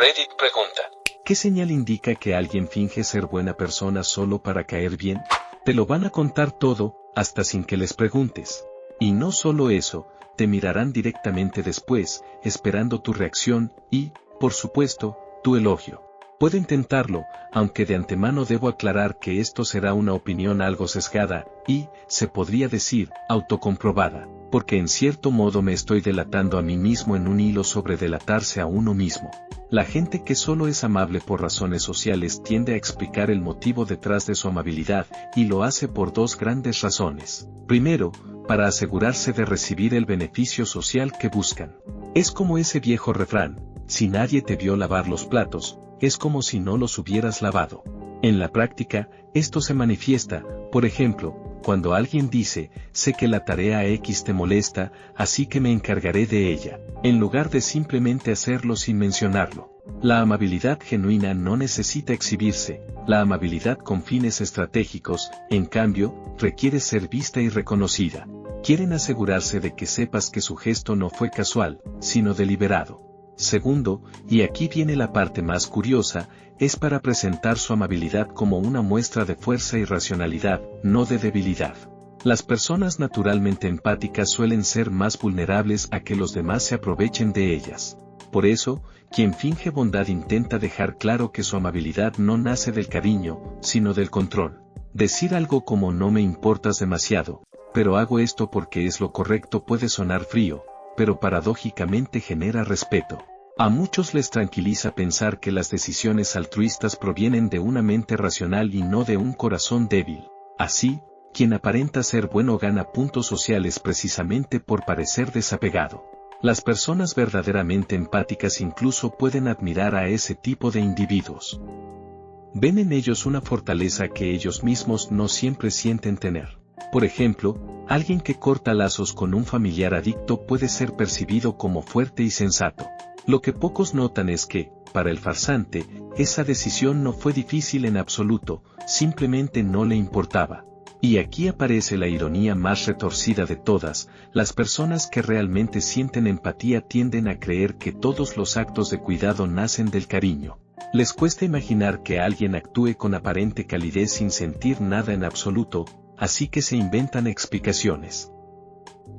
Reddit pregunta: ¿qué señal indica que alguien finge ser buena persona solo para caer bien? Te lo van a contar todo, hasta sin que les preguntes. Y no solo eso, te mirarán directamente después, esperando tu reacción y, por supuesto, tu elogio. Puedo intentarlo, aunque de antemano debo aclarar que esto será una opinión algo sesgada, y, se podría decir, autocomprobada, porque en cierto modo me estoy delatando a mí mismo en un hilo sobre delatarse a uno mismo. La gente que solo es amable por razones sociales tiende a explicar el motivo detrás de su amabilidad, y lo hace por dos grandes razones. Primero, para asegurarse de recibir el beneficio social que buscan. Es como ese viejo refrán: si nadie te vio lavar los platos, es como si no los hubieras lavado. En la práctica, esto se manifiesta, por ejemplo, cuando alguien dice: sé que la tarea X te molesta, así que me encargaré de ella, en lugar de simplemente hacerlo sin mencionarlo. La amabilidad genuina no necesita exhibirse, la amabilidad con fines estratégicos, en cambio, requiere ser vista y reconocida. Quieren asegurarse de que sepas que su gesto no fue casual, sino deliberado. Segundo, y aquí viene la parte más curiosa, es para presentar su amabilidad como una muestra de fuerza y racionalidad, no de debilidad. Las personas naturalmente empáticas suelen ser más vulnerables a que los demás se aprovechen de ellas. Por eso, quien finge bondad intenta dejar claro que su amabilidad no nace del cariño, sino del control. Decir algo como: no me importas demasiado, pero hago esto porque es lo correcto, puede sonar frío, pero paradójicamente genera respeto. A muchos les tranquiliza pensar que las decisiones altruistas provienen de una mente racional y no de un corazón débil. Así, quien aparenta ser bueno gana puntos sociales precisamente por parecer desapegado. Las personas verdaderamente empáticas incluso pueden admirar a ese tipo de individuos. Ven en ellos una fortaleza que ellos mismos no siempre sienten tener. Por ejemplo, alguien que corta lazos con un familiar adicto puede ser percibido como fuerte y sensato. Lo que pocos notan es que, para el farsante, esa decisión no fue difícil en absoluto, simplemente no le importaba. Y aquí aparece la ironía más retorcida de todas: las personas que realmente sienten empatía tienden a creer que todos los actos de cuidado nacen del cariño. Les cuesta imaginar que alguien actúe con aparente calidez sin sentir nada en absoluto, así que se inventan explicaciones.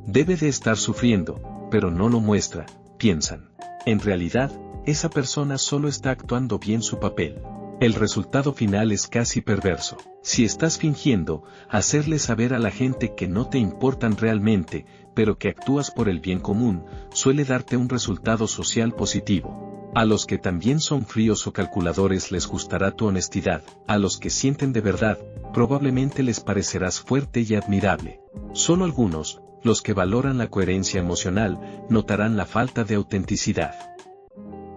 Debe de estar sufriendo, pero no lo muestra, piensan. En realidad, esa persona solo está actuando bien su papel. El resultado final es casi perverso. Si estás fingiendo, hacerle saber a la gente que no te importan realmente, pero que actúas por el bien común, suele darte un resultado social positivo. A los que también son fríos o calculadores les gustará tu honestidad, a los que sienten de verdad, probablemente les parecerás fuerte y admirable. Solo algunos, los que valoran la coherencia emocional, notarán la falta de autenticidad.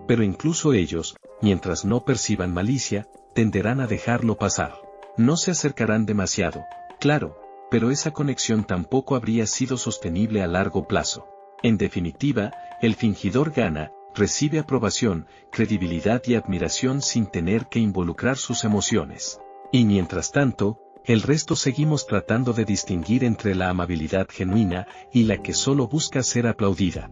Pero incluso ellos, mientras no perciban malicia, tenderán a dejarlo pasar. No se acercarán demasiado, claro, pero esa conexión tampoco habría sido sostenible a largo plazo. En definitiva, el fingidor gana, recibe aprobación, credibilidad y admiración sin tener que involucrar sus emociones. Y mientras tanto, el resto seguimos tratando de distinguir entre la amabilidad genuina y la que solo busca ser aplaudida.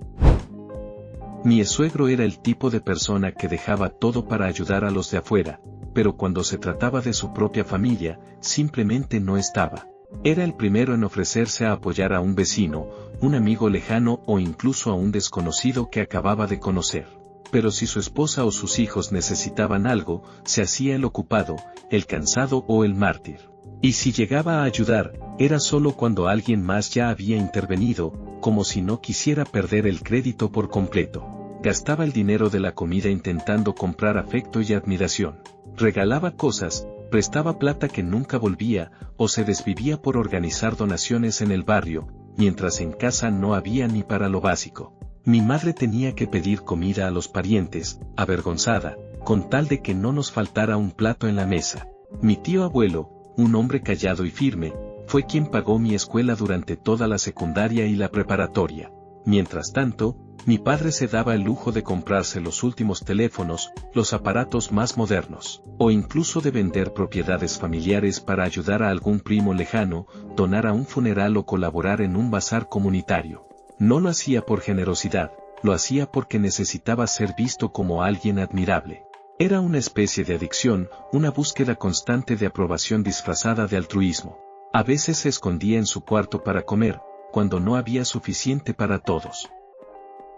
Mi suegro era el tipo de persona que dejaba todo para ayudar a los de afuera, pero cuando se trataba de su propia familia, simplemente no estaba. Era el primero en ofrecerse a apoyar a un vecino, un amigo lejano o incluso a un desconocido que acababa de conocer. Pero si su esposa o sus hijos necesitaban algo, se hacía el ocupado, el cansado o el mártir. Y si llegaba a ayudar, era solo cuando alguien más ya había intervenido, como si no quisiera perder el crédito por completo. Gastaba el dinero de la comida intentando comprar afecto y admiración. Regalaba cosas, prestaba plata que nunca volvía, o se desvivía por organizar donaciones en el barrio, mientras en casa no había ni para lo básico. Mi madre tenía que pedir comida a los parientes, avergonzada, con tal de que no nos faltara un plato en la mesa. Mi tío abuelo, un hombre callado y firme, fue quien pagó mi escuela durante toda la secundaria y la preparatoria. Mientras tanto, mi padre se daba el lujo de comprarse los últimos teléfonos, los aparatos más modernos, o incluso de vender propiedades familiares para ayudar a algún primo lejano, donar a un funeral o colaborar en un bazar comunitario. No lo hacía por generosidad, lo hacía porque necesitaba ser visto como alguien admirable. Era una especie de adicción, una búsqueda constante de aprobación disfrazada de altruismo. A veces se escondía en su cuarto para comer, cuando no había suficiente para todos.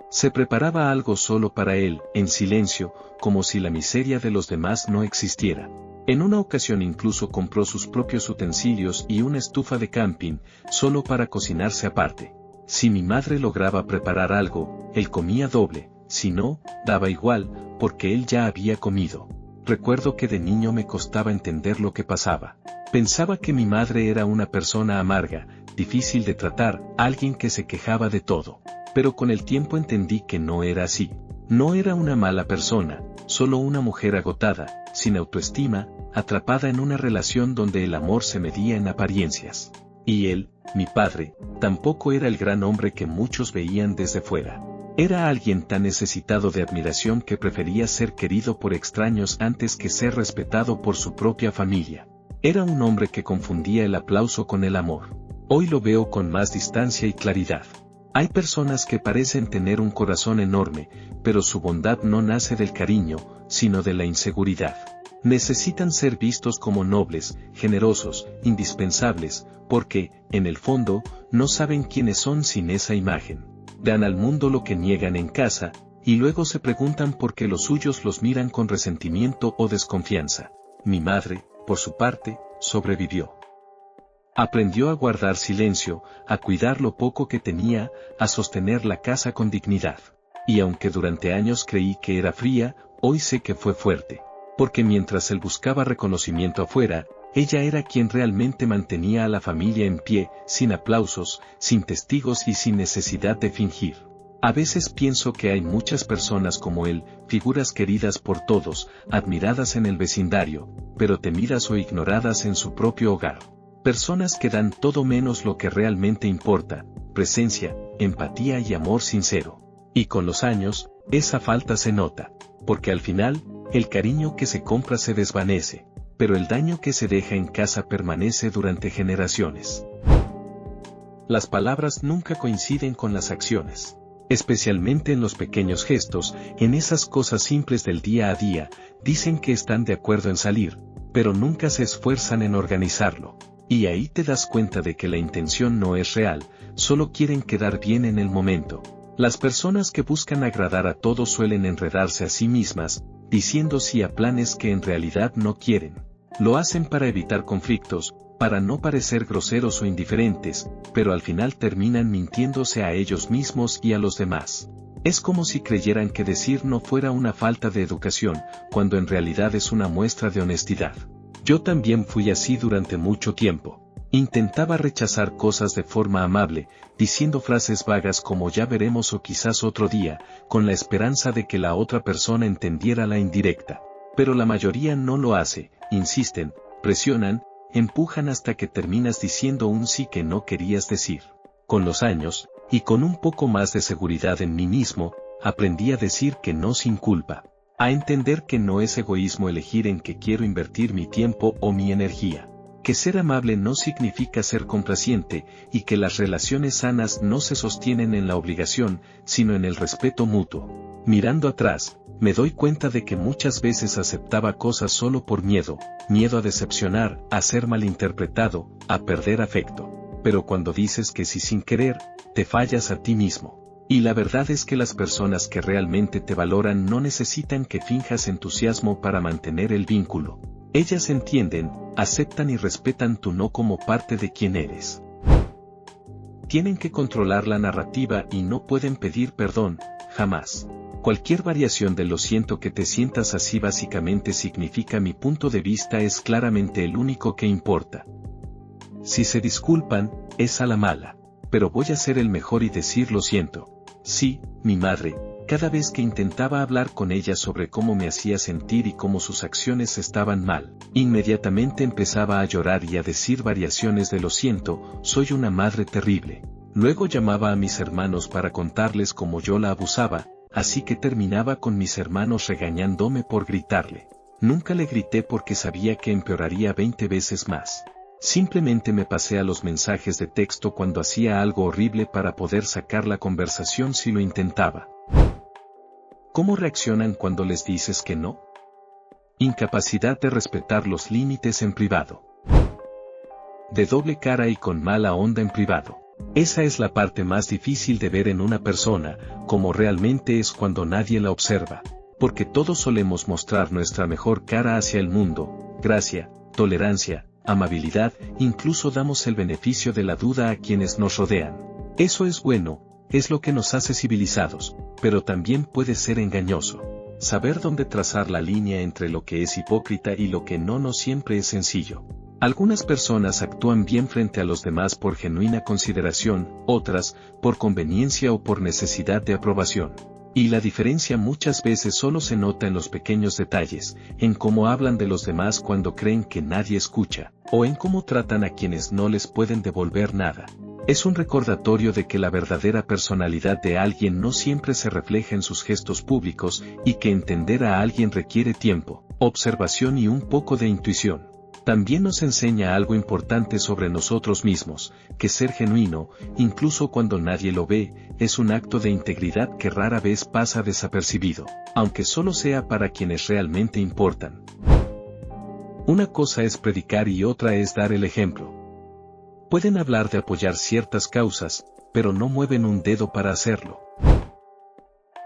Se preparaba algo solo para él, en silencio, como si la miseria de los demás no existiera. En una ocasión incluso compró sus propios utensilios y una estufa de camping, solo para cocinarse aparte. Si mi madre lograba preparar algo, él comía doble, si no, daba igual, porque él ya había comido. Recuerdo que de niño me costaba entender lo que pasaba. Pensaba que mi madre era una persona amarga, difícil de tratar, alguien que se quejaba de todo. Pero con el tiempo entendí que no era así. No era una mala persona, solo una mujer agotada, sin autoestima, atrapada en una relación donde el amor se medía en apariencias. Y él, mi padre, tampoco era el gran hombre que muchos veían desde fuera. Era alguien tan necesitado de admiración que prefería ser querido por extraños antes que ser respetado por su propia familia. Era un hombre que confundía el aplauso con el amor. Hoy lo veo con más distancia y claridad. Hay personas que parecen tener un corazón enorme, pero su bondad no nace del cariño, sino de la inseguridad. Necesitan ser vistos como nobles, generosos, indispensables, porque, en el fondo, no saben quiénes son sin esa imagen. Dan al mundo lo que niegan en casa, y luego se preguntan por qué los suyos los miran con resentimiento o desconfianza. Mi madre, por su parte, sobrevivió. Aprendió a guardar silencio, a cuidar lo poco que tenía, a sostener la casa con dignidad. Y aunque durante años creí que era fría, hoy sé que fue fuerte. Porque mientras él buscaba reconocimiento afuera, ella era quien realmente mantenía a la familia en pie, sin aplausos, sin testigos y sin necesidad de fingir. A veces pienso que hay muchas personas como él, figuras queridas por todos, admiradas en el vecindario, pero temidas o ignoradas en su propio hogar. Personas que dan todo menos lo que realmente importa, presencia, empatía y amor sincero. Y con los años, esa falta se nota, porque al final, el cariño que se compra se desvanece, pero el daño que se deja en casa permanece durante generaciones. Las palabras nunca coinciden con las acciones. Especialmente en los pequeños gestos, en esas cosas simples del día a día, dicen que están de acuerdo en salir, pero nunca se esfuerzan en organizarlo. Y ahí te das cuenta de que la intención no es real, solo quieren quedar bien en el momento. Las personas que buscan agradar a todos suelen enredarse a sí mismas, diciendo sí a planes que en realidad no quieren. Lo hacen para evitar conflictos, para no parecer groseros o indiferentes, pero al final terminan mintiéndose a ellos mismos y a los demás. Es como si creyeran que decir no fuera una falta de educación, cuando en realidad es una muestra de honestidad. Yo también fui así durante mucho tiempo. Intentaba rechazar cosas de forma amable, diciendo frases vagas como ya veremos o quizás otro día, con la esperanza de que la otra persona entendiera la indirecta. Pero la mayoría no lo hace, insisten, presionan, empujan hasta que terminas diciendo un sí que no querías decir. Con los años, y con un poco más de seguridad en mí mismo, aprendí a decir que no sin culpa. A entender que no es egoísmo elegir en qué quiero invertir mi tiempo o mi energía. Que ser amable no significa ser complaciente, y que las relaciones sanas no se sostienen en la obligación, sino en el respeto mutuo. Mirando atrás, me doy cuenta de que muchas veces aceptaba cosas solo por miedo a decepcionar, a ser malinterpretado, a perder afecto. Pero cuando dices que sí sin querer, te fallas a ti mismo. Y la verdad es que las personas que realmente te valoran no necesitan que finjas entusiasmo para mantener el vínculo. Ellas entienden, aceptan y respetan tu no como parte de quien eres. Tienen que controlar la narrativa y no pueden pedir perdón, jamás. Cualquier variación de lo siento que te sientas así básicamente significa mi punto de vista es claramente el único que importa. Si se disculpan, es a la mala. Pero voy a ser el mejor y decir lo siento. Sí, mi madre, cada vez que intentaba hablar con ella sobre cómo me hacía sentir y cómo sus acciones estaban mal, inmediatamente empezaba a llorar y a decir variaciones de lo siento, soy una madre terrible. Luego llamaba a mis hermanos para contarles cómo yo la abusaba, así que terminaba con mis hermanos regañándome por gritarle. Nunca le grité porque sabía que empeoraría 20 veces más. Simplemente me pasé a los mensajes de texto cuando hacía algo horrible para poder sacar la conversación si lo intentaba. ¿Cómo reaccionan cuando les dices que no? Incapacidad de respetar los límites en privado. De doble cara y con mala onda en privado. Esa es la parte más difícil de ver en una persona, como realmente es cuando nadie la observa. Porque todos solemos mostrar nuestra mejor cara hacia el mundo, gracia, tolerancia, amabilidad, incluso damos el beneficio de la duda a quienes nos rodean. Eso es bueno, es lo que nos hace civilizados, pero también puede ser engañoso. Saber dónde trazar la línea entre lo que es hipócrita y lo que no siempre es sencillo. Algunas personas actúan bien frente a los demás por genuina consideración, otras, por conveniencia o por necesidad de aprobación. Y la diferencia muchas veces solo se nota en los pequeños detalles, en cómo hablan de los demás cuando creen que nadie escucha, o en cómo tratan a quienes no les pueden devolver nada. Es un recordatorio de que la verdadera personalidad de alguien no siempre se refleja en sus gestos públicos y que entender a alguien requiere tiempo, observación y un poco de intuición. También nos enseña algo importante sobre nosotros mismos, que ser genuino, incluso cuando nadie lo ve, es un acto de integridad que rara vez pasa desapercibido, aunque solo sea para quienes realmente importan. Una cosa es predicar y otra es dar el ejemplo. Pueden hablar de apoyar ciertas causas, pero no mueven un dedo para hacerlo.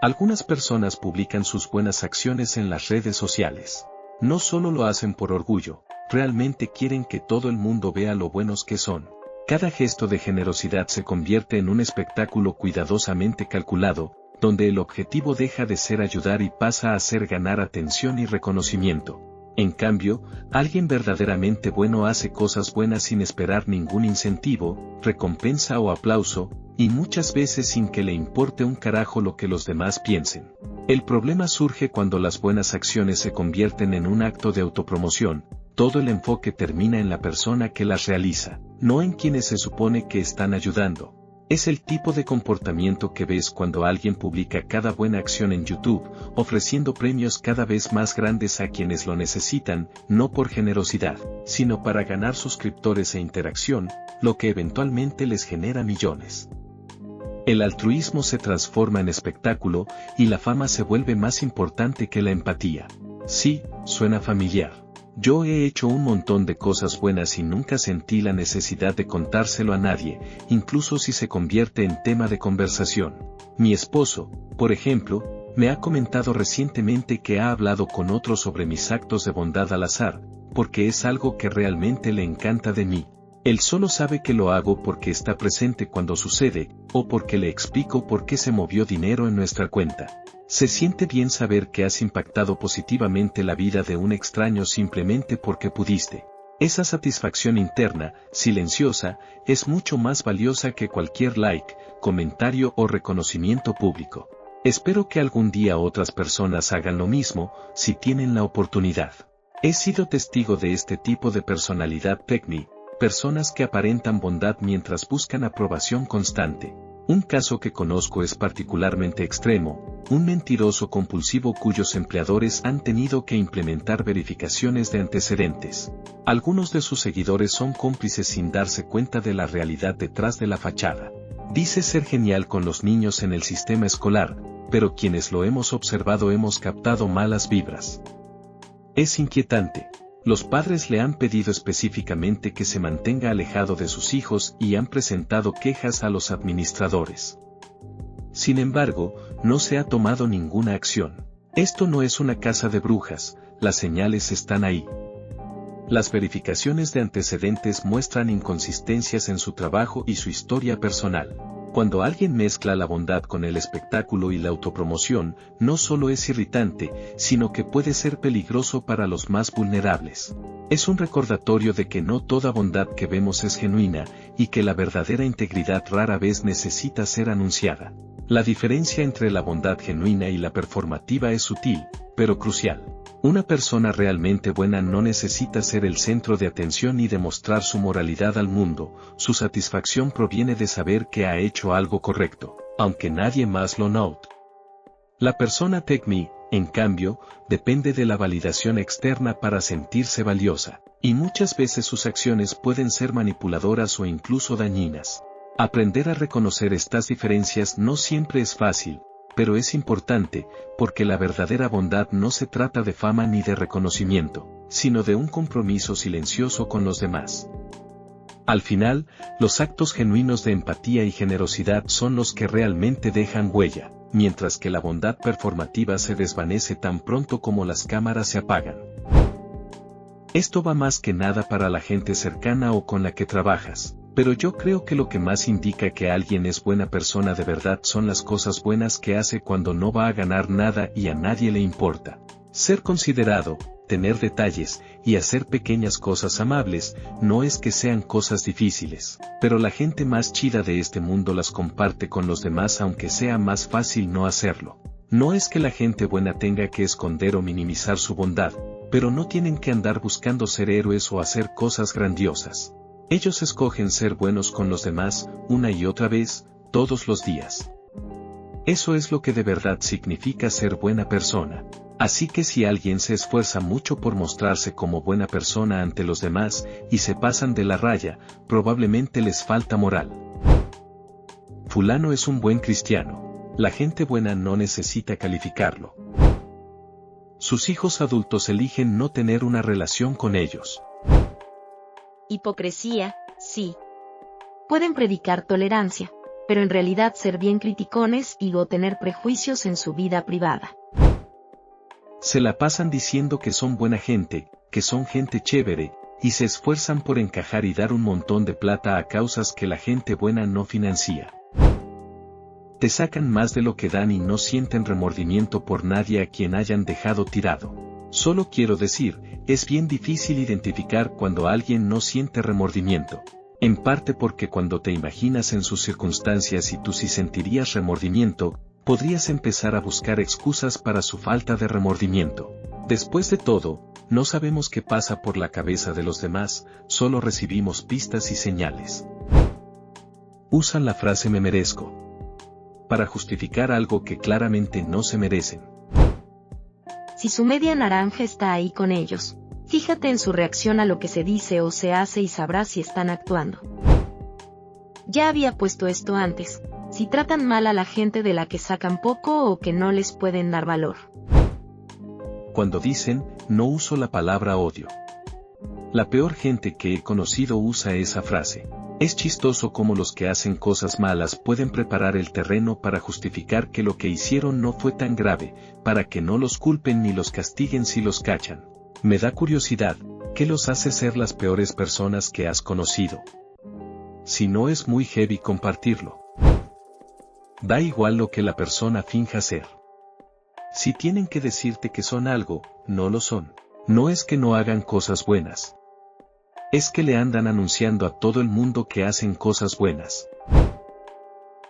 Algunas personas publican sus buenas acciones en las redes sociales. No solo lo hacen por orgullo, realmente quieren que todo el mundo vea lo buenos que son. Cada gesto de generosidad se convierte en un espectáculo cuidadosamente calculado, donde el objetivo deja de ser ayudar y pasa a ser ganar atención y reconocimiento. En cambio, alguien verdaderamente bueno hace cosas buenas sin esperar ningún incentivo, recompensa o aplauso, y muchas veces sin que le importe un carajo lo que los demás piensen. El problema surge cuando las buenas acciones se convierten en un acto de autopromoción. Todo el enfoque termina en la persona que las realiza, no en quienes se supone que están ayudando. Es el tipo de comportamiento que ves cuando alguien publica cada buena acción en YouTube, ofreciendo premios cada vez más grandes a quienes lo necesitan, no por generosidad, sino para ganar suscriptores e interacción, lo que eventualmente les genera millones. El altruismo se transforma en espectáculo, y la fama se vuelve más importante que la empatía. Sí, suena familiar. Yo he hecho un montón de cosas buenas y nunca sentí la necesidad de contárselo a nadie, incluso si se convierte en tema de conversación. Mi esposo, por ejemplo, me ha comentado recientemente que ha hablado con otros sobre mis actos de bondad al azar, porque es algo que realmente le encanta de mí. Él solo sabe que lo hago porque está presente cuando sucede, o porque le explico por qué se movió dinero en nuestra cuenta. Se siente bien saber que has impactado positivamente la vida de un extraño simplemente porque pudiste. Esa satisfacción interna, silenciosa, es mucho más valiosa que cualquier like, comentario o reconocimiento público. Espero que algún día otras personas hagan lo mismo, si tienen la oportunidad. He sido testigo de este tipo de personalidad pick-me, personas que aparentan bondad mientras buscan aprobación constante. Un caso que conozco es particularmente extremo, un mentiroso compulsivo cuyos empleadores han tenido que implementar verificaciones de antecedentes. Algunos de sus seguidores son cómplices sin darse cuenta de la realidad detrás de la fachada. Dice ser genial con los niños en el sistema escolar, pero quienes lo hemos observado hemos captado malas vibras. Es inquietante. Los padres le han pedido específicamente que se mantenga alejado de sus hijos y han presentado quejas a los administradores. Sin embargo, no se ha tomado ninguna acción. Esto no es una casa de brujas, las señales están ahí. Las verificaciones de antecedentes muestran inconsistencias en su trabajo y su historia personal. Cuando alguien mezcla la bondad con el espectáculo y la autopromoción, no solo es irritante, sino que puede ser peligroso para los más vulnerables. Es un recordatorio de que no toda bondad que vemos es genuina, y que la verdadera integridad rara vez necesita ser anunciada. La diferencia entre la bondad genuina y la performativa es sutil, pero crucial. Una persona realmente buena no necesita ser el centro de atención ni demostrar su moralidad al mundo, su satisfacción proviene de saber que ha hecho algo correcto, aunque nadie más lo note. La persona pick-me, en cambio, depende de la validación externa para sentirse valiosa, y muchas veces sus acciones pueden ser manipuladoras o incluso dañinas. Aprender a reconocer estas diferencias no siempre es fácil, pero es importante, porque la verdadera bondad no se trata de fama ni de reconocimiento, sino de un compromiso silencioso con los demás. Al final, los actos genuinos de empatía y generosidad son los que realmente dejan huella, mientras que la bondad performativa se desvanece tan pronto como las cámaras se apagan. Esto va más que nada para la gente cercana o con la que trabajas, pero yo creo que lo que más indica que alguien es buena persona de verdad son las cosas buenas que hace cuando no va a ganar nada y a nadie le importa. Ser considerado, tener detalles y hacer pequeñas cosas amables, no es que sean cosas difíciles, pero la gente más chida de este mundo las comparte con los demás aunque sea más fácil no hacerlo. No es que la gente buena tenga que esconder o minimizar su bondad, pero no tienen que andar buscando ser héroes o hacer cosas grandiosas. Ellos escogen ser buenos con los demás, una y otra vez, todos los días. Eso es lo que de verdad significa ser buena persona. Así que si alguien se esfuerza mucho por mostrarse como buena persona ante los demás, y se pasan de la raya, probablemente les falta moral. Fulano es un buen cristiano. La gente buena no necesita calificarlo. Sus hijos adultos eligen no tener una relación con ellos. Hipocresía, sí. Pueden predicar tolerancia, pero en realidad ser bien criticones y o tener prejuicios en su vida privada. Se la pasan diciendo que son buena gente, que son gente chévere, y se esfuerzan por encajar y dar un montón de plata a causas que la gente buena no financia. Te sacan más de lo que dan y no sienten remordimiento por nadie a quien hayan dejado tirado. Solo quiero decir, es bien difícil identificar cuando alguien no siente remordimiento. En parte porque cuando te imaginas en sus circunstancias y tú sí sentirías remordimiento, podrías empezar a buscar excusas para su falta de remordimiento. Después de todo, no sabemos qué pasa por la cabeza de los demás, solo recibimos pistas y señales. Usan la frase "me merezco" para justificar algo que claramente no se merecen. Si su media naranja está ahí con ellos, fíjate en su reacción a lo que se dice o se hace y sabrás si están actuando. Ya había puesto esto antes. Si tratan mal a la gente de la que sacan poco o que no les pueden dar valor. Cuando dicen, no uso la palabra odio. La peor gente que he conocido usa esa frase. Es chistoso cómo los que hacen cosas malas pueden preparar el terreno para justificar que lo que hicieron no fue tan grave, para que no los culpen ni los castiguen si los cachan. Me da curiosidad, ¿qué los hace ser las peores personas que has conocido? Si no es muy heavy compartirlo. Da igual lo que la persona finja ser. Si tienen que decirte que son algo, no lo son. No es que no hagan cosas buenas. Es que le andan anunciando a todo el mundo que hacen cosas buenas.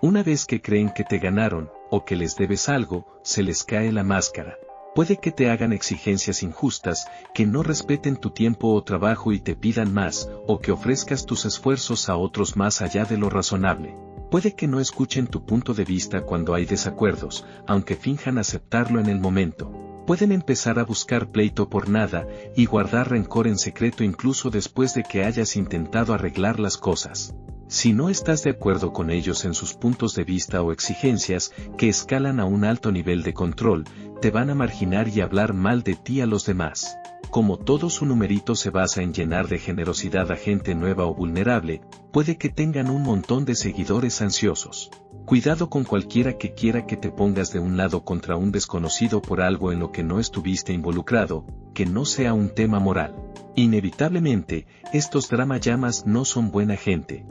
Una vez que creen que te ganaron, o que les debes algo, se les cae la máscara. Puede que te hagan exigencias injustas, que no respeten tu tiempo o trabajo y te pidan más, o que ofrezcas tus esfuerzos a otros más allá de lo razonable. Puede que no escuchen tu punto de vista cuando hay desacuerdos, aunque finjan aceptarlo en el momento. Pueden empezar a buscar pleito por nada, y guardar rencor en secreto incluso después de que hayas intentado arreglar las cosas. Si no estás de acuerdo con ellos en sus puntos de vista o exigencias, que escalan a un alto nivel de control, te van a marginar y hablar mal de ti a los demás. Como todo su numerito se basa en llenar de generosidad a gente nueva o vulnerable, puede que tengan un montón de seguidores ansiosos. Cuidado con cualquiera que quiera que te pongas de un lado contra un desconocido por algo en lo que no estuviste involucrado, que no sea un tema moral. Inevitablemente, estos drama llamas no son buena gente.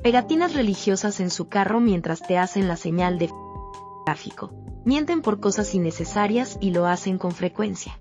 Pegatinas religiosas en su carro mientras te hacen la señal de tráfico. Mienten por cosas innecesarias y lo hacen con frecuencia.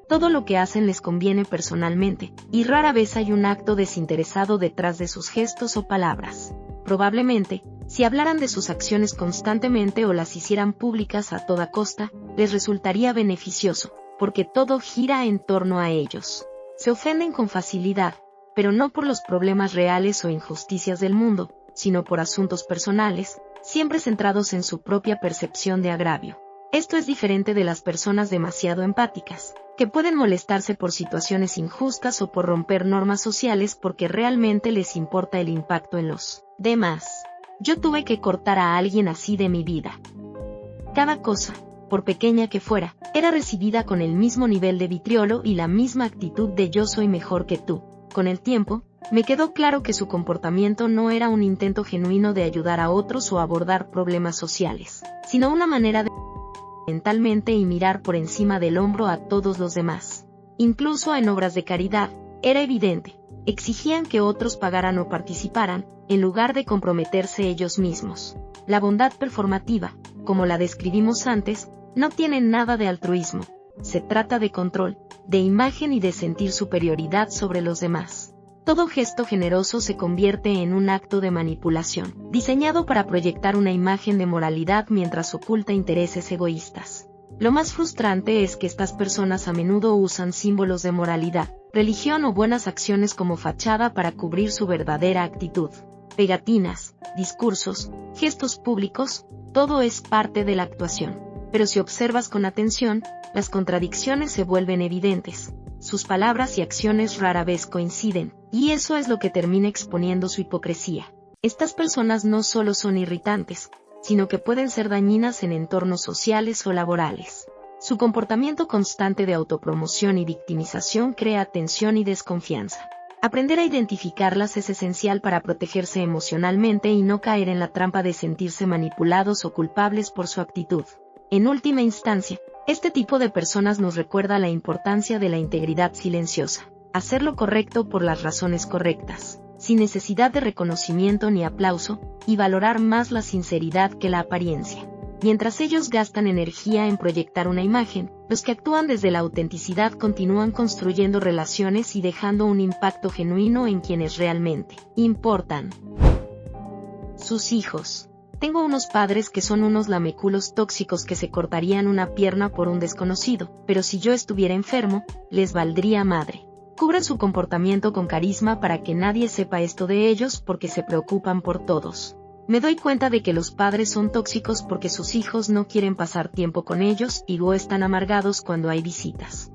Todo lo que hacen les conviene personalmente, y rara vez hay un acto desinteresado detrás de sus gestos o palabras. Probablemente, si hablaran de sus acciones constantemente o las hicieran públicas a toda costa, les resultaría beneficioso, porque todo gira en torno a ellos. Se ofenden con facilidad, pero no por los problemas reales o injusticias del mundo, sino por asuntos personales, siempre centrados en su propia percepción de agravio. Esto es diferente de las personas demasiado empáticas, que pueden molestarse por situaciones injustas o por romper normas sociales porque realmente les importa el impacto en los demás. Yo tuve que cortar a alguien así de mi vida. Cada cosa, por pequeña que fuera, era recibida con el mismo nivel de vitriolo y la misma actitud de yo soy mejor que tú. Con el tiempo, me quedó claro que su comportamiento no era un intento genuino de ayudar a otros o abordar problemas sociales, sino una manera de mentalmente y mirar por encima del hombro a todos los demás. Incluso en obras de caridad, era evidente, exigían que otros pagaran o participaran, en lugar de comprometerse ellos mismos. La bondad performativa, como la describimos antes, no tiene nada de altruismo, se trata de control, de imagen y de sentir superioridad sobre los demás. Todo gesto generoso se convierte en un acto de manipulación, diseñado para proyectar una imagen de moralidad mientras oculta intereses egoístas. Lo más frustrante es que estas personas a menudo usan símbolos de moralidad, religión o buenas acciones como fachada para cubrir su verdadera actitud. Pegatinas, discursos, gestos públicos, todo es parte de la actuación. Pero si observas con atención, las contradicciones se vuelven evidentes. Sus palabras y acciones rara vez coinciden, y eso es lo que termina exponiendo su hipocresía. Estas personas no solo son irritantes, sino que pueden ser dañinas en entornos sociales o laborales. Su comportamiento constante de autopromoción y victimización crea tensión y desconfianza. Aprender a identificarlas es esencial para protegerse emocionalmente y no caer en la trampa de sentirse manipulados o culpables por su actitud. En última instancia, este tipo de personas nos recuerda la importancia de la integridad silenciosa, hacer lo correcto por las razones correctas, sin necesidad de reconocimiento ni aplauso, y valorar más la sinceridad que la apariencia. Mientras ellos gastan energía en proyectar una imagen, los que actúan desde la autenticidad continúan construyendo relaciones y dejando un impacto genuino en quienes realmente importan. Sus hijos. Tengo unos padres que son unos lameculos tóxicos que se cortarían una pierna por un desconocido, pero si yo estuviera enfermo, les valdría madre. Cubren su comportamiento con carisma para que nadie sepa esto de ellos porque se preocupan por todos. Me doy cuenta de que los padres son tóxicos porque sus hijos no quieren pasar tiempo con ellos y o están amargados cuando hay visitas.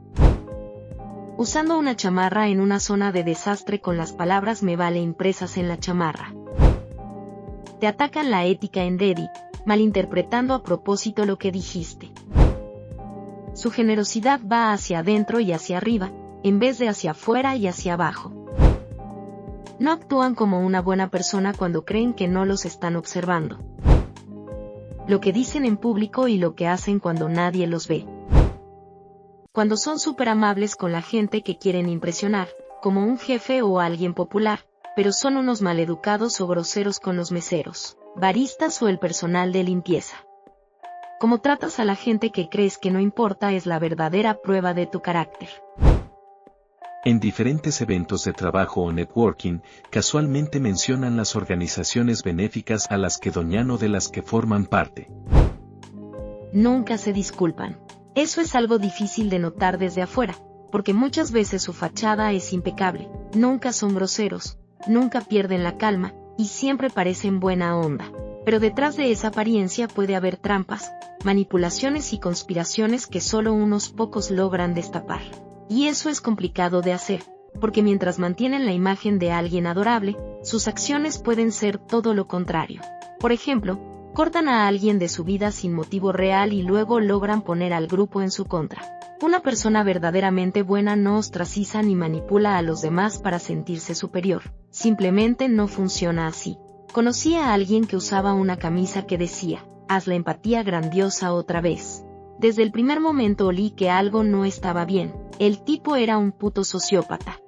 Usando una chamarra en una zona de desastre con las palabras me vale impresas en la chamarra. Te atacan la ética en Reddit, malinterpretando a propósito lo que dijiste. Su generosidad va hacia adentro y hacia arriba, en vez de hacia afuera y hacia abajo. No actúan como una buena persona cuando creen que no los están observando. Lo que dicen en público y lo que hacen cuando nadie los ve. Cuando son súper amables con la gente que quieren impresionar, como un jefe o alguien popular, pero son unos maleducados o groseros con los meseros, baristas o el personal de limpieza. Cómo tratas a la gente que crees que no importa es la verdadera prueba de tu carácter. En diferentes eventos de trabajo o networking, casualmente mencionan las organizaciones benéficas a las que doñan o de las que forman parte. Nunca se disculpan. Eso es algo difícil de notar desde afuera, porque muchas veces su fachada es impecable, nunca son groseros, nunca pierden la calma, y siempre parecen buena onda. Pero detrás de esa apariencia puede haber trampas, manipulaciones y conspiraciones que solo unos pocos logran destapar. Y eso es complicado de hacer, porque mientras mantienen la imagen de alguien adorable, sus acciones pueden ser todo lo contrario. Por ejemplo, cortan a alguien de su vida sin motivo real y luego logran poner al grupo en su contra. Una persona verdaderamente buena no ostraciza ni manipula a los demás para sentirse superior, simplemente no funciona así. Conocí a alguien que usaba una camisa que decía, haz la empatía grandiosa otra vez. Desde el primer momento olí que algo no estaba bien, el tipo era un puto sociópata.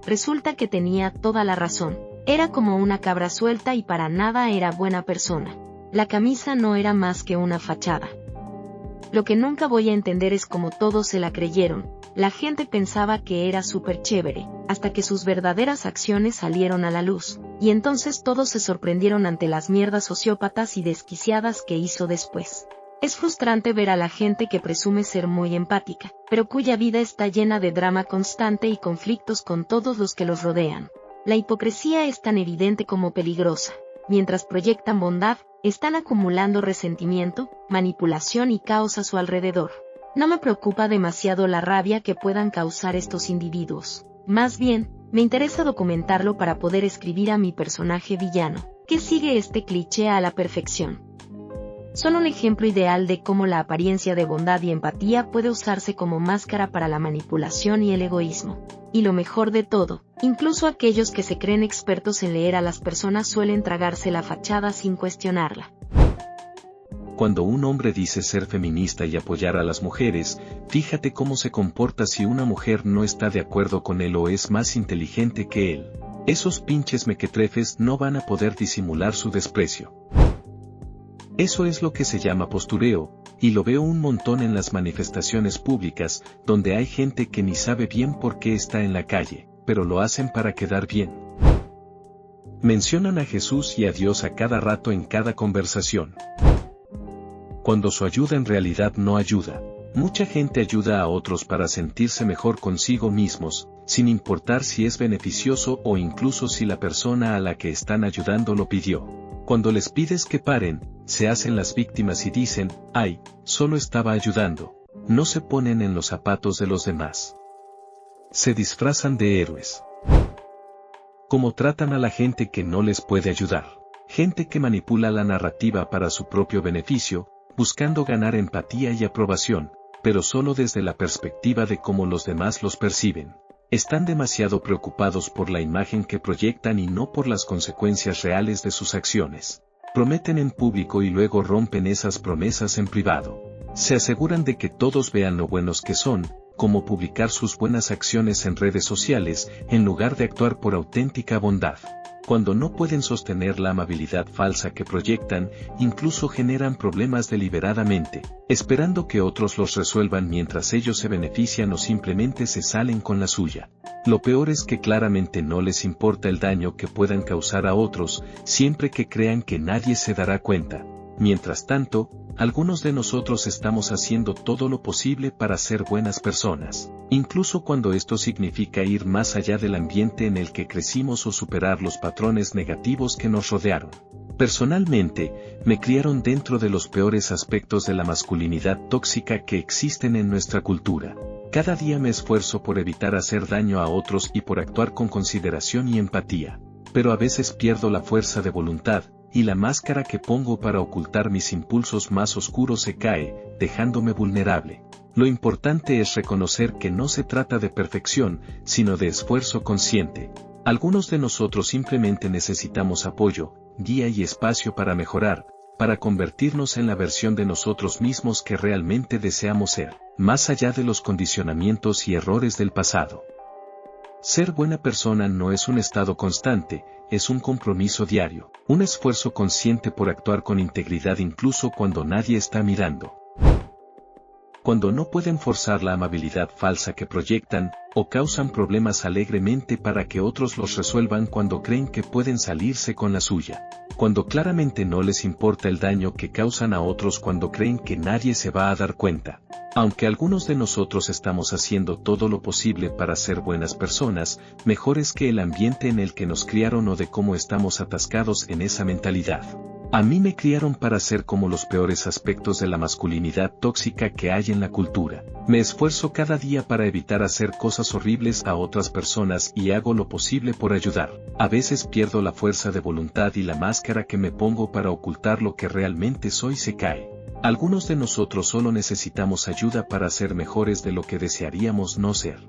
Resulta que tenía toda la razón, era como una cabra suelta y para nada era buena persona. La camisa no era más que una fachada. Lo que nunca voy a entender es cómo todos se la creyeron, la gente pensaba que era súper chévere, hasta que sus verdaderas acciones salieron a la luz, y entonces todos se sorprendieron ante las mierdas sociópatas y desquiciadas que hizo después. Es frustrante ver a la gente que presume ser muy empática, pero cuya vida está llena de drama constante y conflictos con todos los que los rodean. La hipocresía es tan evidente como peligrosa. Mientras proyectan bondad, están acumulando resentimiento, manipulación y caos a su alrededor. No me preocupa demasiado la rabia que puedan causar estos individuos. Más bien, me interesa documentarlo para poder escribir a mi personaje villano. que sigue este cliché a la perfección. Son un ejemplo ideal de cómo la apariencia de bondad y empatía puede usarse como máscara para la manipulación y el egoísmo. Y lo mejor de todo, incluso aquellos que se creen expertos en leer a las personas suelen tragarse la fachada sin cuestionarla. Cuando un hombre dice ser feminista y apoyar a las mujeres, fíjate cómo se comporta si una mujer no está de acuerdo con él o es más inteligente que él. Esos pinches mequetrefes no van a poder disimular su desprecio. Eso es lo que se llama postureo, y lo veo un montón en las manifestaciones públicas, donde hay gente que ni sabe bien por qué está en la calle, pero lo hacen para quedar bien. Mencionan a Jesús y a Dios a cada rato en cada conversación, cuando su ayuda en realidad no ayuda. Mucha gente ayuda a otros para sentirse mejor consigo mismos, sin importar si es beneficioso o incluso si la persona a la que están ayudando lo pidió. Cuando les pides que paren, se hacen las víctimas y dicen, ay, solo estaba ayudando. No se ponen en los zapatos de los demás. Se disfrazan de héroes. Como tratan a la gente que no les puede ayudar. Gente que manipula la narrativa para su propio beneficio, buscando ganar empatía y aprobación, pero solo desde la perspectiva de cómo los demás los perciben. Están demasiado preocupados por la imagen que proyectan y no por las consecuencias reales de sus acciones. Prometen en público y luego rompen esas promesas en privado. Se aseguran de que todos vean lo buenos que son, como publicar sus buenas acciones en redes sociales, en lugar de actuar por auténtica bondad. Cuando no pueden sostener la amabilidad falsa que proyectan, incluso generan problemas deliberadamente, esperando que otros los resuelvan mientras ellos se benefician o simplemente se salen con la suya. Lo peor es que claramente no les importa el daño que puedan causar a otros, siempre que crean que nadie se dará cuenta. Mientras tanto, algunos de nosotros estamos haciendo todo lo posible para ser buenas personas, incluso cuando esto significa ir más allá del ambiente en el que crecimos o superar los patrones negativos que nos rodearon. Personalmente, me criaron dentro de los peores aspectos de la masculinidad tóxica que existen en nuestra cultura. Cada día me esfuerzo por evitar hacer daño a otros y por actuar con consideración y empatía, pero a veces pierdo la fuerza de voluntad, y la máscara que pongo para ocultar mis impulsos más oscuros se cae, dejándome vulnerable. Lo importante es reconocer que no se trata de perfección, sino de esfuerzo consciente. Algunos de nosotros simplemente necesitamos apoyo, guía y espacio para mejorar, para convertirnos en la versión de nosotros mismos que realmente deseamos ser, más allá de los condicionamientos y errores del pasado. Ser buena persona no es un estado constante, es un compromiso diario, un esfuerzo consciente por actuar con integridad incluso cuando nadie está mirando. Cuando no pueden forzar la amabilidad falsa que proyectan, o causan problemas alegremente para que otros los resuelvan cuando creen que pueden salirse con la suya. Cuando claramente no les importa el daño que causan a otros cuando creen que nadie se va a dar cuenta. Aunque algunos de nosotros estamos haciendo todo lo posible para ser buenas personas, mejores que el ambiente en el que nos criaron o de cómo estamos atascados en esa mentalidad. A mí me criaron para ser como los peores aspectos de la masculinidad tóxica que hay en la cultura. Me esfuerzo cada día para evitar hacer cosas horribles a otras personas y hago lo posible por ayudar. A veces pierdo la fuerza de voluntad y la máscara que me pongo para ocultar lo que realmente soy se cae. Algunos de nosotros solo necesitamos ayuda para ser mejores de lo que desearíamos no ser.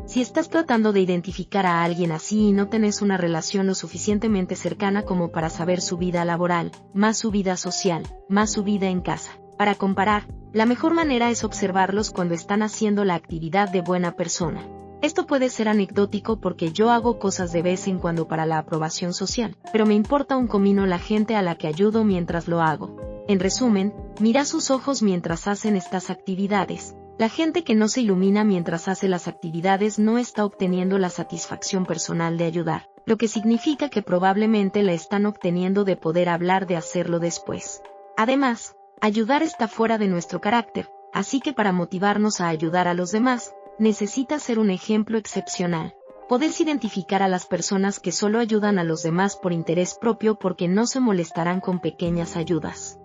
Si estás tratando de identificar a alguien así y no tenés una relación lo suficientemente cercana como para saber su vida laboral, más su vida social, más su vida en casa, para comparar, la mejor manera es observarlos cuando están haciendo la actividad de buena persona. Esto puede ser anecdótico porque yo hago cosas de vez en cuando para la aprobación social, pero me importa un comino la gente a la que ayudo mientras lo hago. En resumen, mira sus ojos mientras hacen estas actividades. La gente que no se ilumina mientras hace las actividades no está obteniendo la satisfacción personal de ayudar, lo que significa que probablemente la están obteniendo de poder hablar de hacerlo después. Además, ayudar está fuera de nuestro carácter, así que para motivarnos a ayudar a los demás, necesita ser un ejemplo excepcional. Podés identificar a las personas que solo ayudan a los demás por interés propio porque no se molestarán con pequeñas ayudas.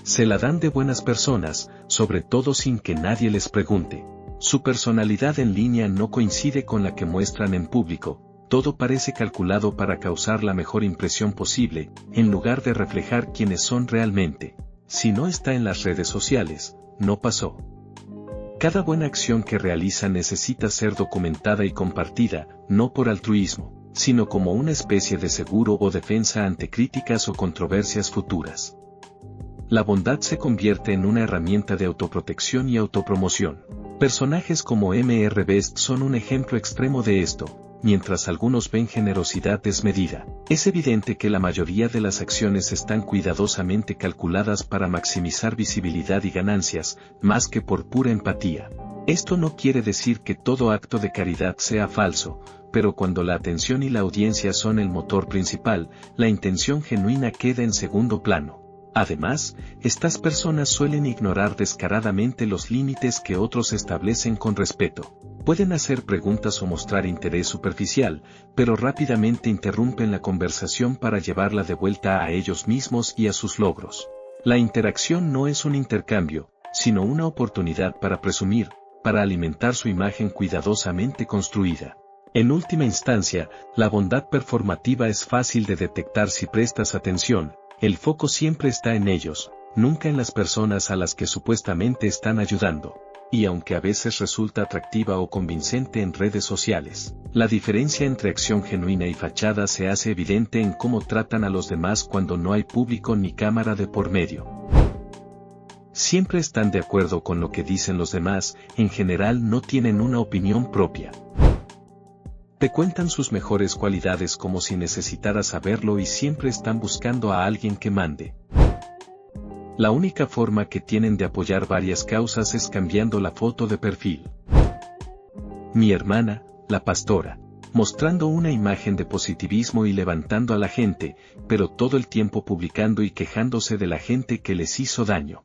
Se la dan de buenas personas, sobre todo sin que nadie les pregunte. Su personalidad en línea no coincide con la que muestran en público, Todo parece calculado para causar la mejor impresión posible, en lugar de reflejar quiénes son realmente. Si no está en las redes sociales, no pasó. Cada buena acción que realiza necesita ser documentada y compartida, no por altruismo, sino como una especie de seguro o defensa ante críticas o controversias futuras. La bondad se convierte en una herramienta de autoprotección y autopromoción. Personajes como Mr. Beast son un ejemplo extremo de esto, mientras algunos ven generosidad desmedida. Es evidente que la mayoría de las acciones están cuidadosamente calculadas para maximizar visibilidad y ganancias, más que por pura empatía. Esto no quiere decir que todo acto de caridad sea falso, pero cuando la atención y la audiencia son el motor principal, la intención genuina queda en segundo plano. Además, estas personas suelen ignorar descaradamente los límites que otros establecen con respeto. Pueden hacer preguntas o mostrar interés superficial, pero rápidamente interrumpen la conversación para llevarla de vuelta a ellos mismos y a sus logros. La interacción no es un intercambio, sino una oportunidad para presumir, para alimentar su imagen cuidadosamente construida. En última instancia, la bondad performativa es fácil de detectar si prestas atención. El foco siempre está en ellos, nunca en las personas a las que supuestamente están ayudando. Y aunque a veces resulta atractiva o convincente en redes sociales, la diferencia entre acción genuina y fachada se hace evidente en cómo tratan a los demás cuando no hay público ni cámara de por medio. Siempre están de acuerdo con lo que dicen los demás, en general no tienen una opinión propia. Te cuentan sus mejores cualidades como si necesitaras saberlo y siempre están buscando a alguien que mande. La única forma que tienen de apoyar varias causas es cambiando la foto de perfil. Mi hermana, la pastora, mostrando una imagen de positivismo y levantando a la gente, pero todo el tiempo publicando y quejándose de la gente que les hizo daño.